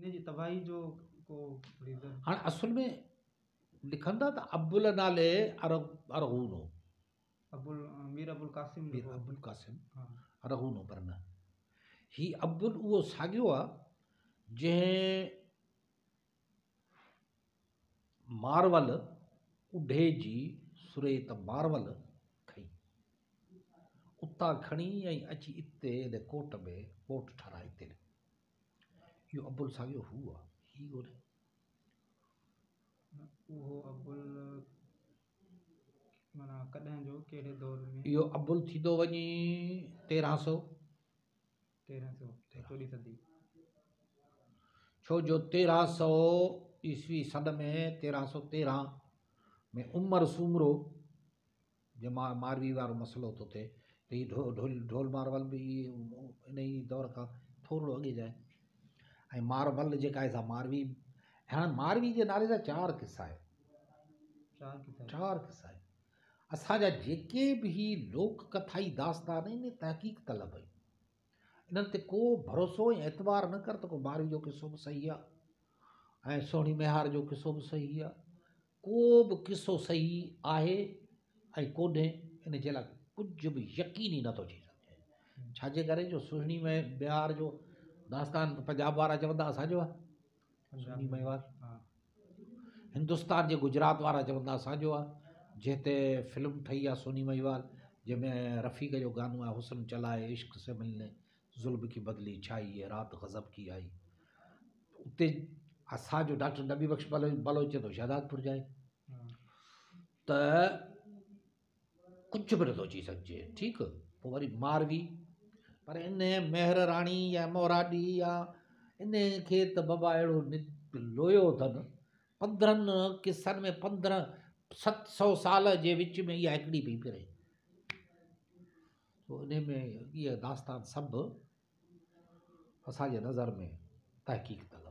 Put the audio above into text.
इन जी तबाही जो को रीज़न हाँ असल में लिखंदा त अब्दुल नाले अरगून हो मीर अबुल कासिम मीर हो। अब्दुल कासिम हाँ अरगून हो पर न ही अब्दुल उहो साॻियो आहे जंहिं मारवल उढे जी सुरेत मारवल खई उतां खणी ऐं अची हिते इन कोट में कोट ठाराए हिते इहो अब्दुल साॻियो हू आहे ही कोन्हे उहो अबुल माना कॾहिं जो कहिड़े दौर में इहो अब्दुल थींदो वञी 1300 चोॾहीं सदी छो जो 1300 ईस्वी सन में 1313 में उमर सूमरो जे मारवी वारो मसइलो थो थिए त हीउ ढोल मारवल बि इन ई दौर खां थोरो अॻे जा आहे ऐं मारवल जेका आहे सा मारवी हाणे मारवी जे नाले जा 4 किसा आहे 4 किसा आहे असांजा जेके बि लोक कथाई दास्तान आहिनि तहक़ीक़ तलब आहिनि इन्हनि ते को भरोसो ऐं एतबार न कर त को मारवी जो किसो बि सही आहे ऐं सोहिणी मेहार जो किसो बि सही आहे को बि किसो सही आहे ऐं कोन्हे इन जे लाइ कुझु बि यकीन ई नथो थी सघे छाजे करे जो सुहिणी में बिहार जो दास्तान पंजाब वारा चवंदा असांजो आहे सुहिणी मेवार हिंदुस्तान जे गुजरात वारा चवंदा असांजो आहे जिते फिल्म ठही आहे सोनी महिवाल जंहिंमें रफ़ीक जो गानो आहे हुस्न चलाए इश्क से मिलने ज़ुल्म की बदली छाई है रात गज़ब की आई उते असांजो डॉक्टर नबी बख्श बलोच चए थो शहदादपुर जाए त कुझु बि नथो अची सघिजे ठीकु पोइ वरी मारवी पर इन मेहर राणी या मोराडी या इन खे त बाबा अहिड़ो लोयो अथनि 15 किसनि में 700 साल जे विच में इहा हिकिड़ी पई फिरे पोइ इन में इहा दास्तान सभु असांजे नज़र में तहक़ीक़ तलब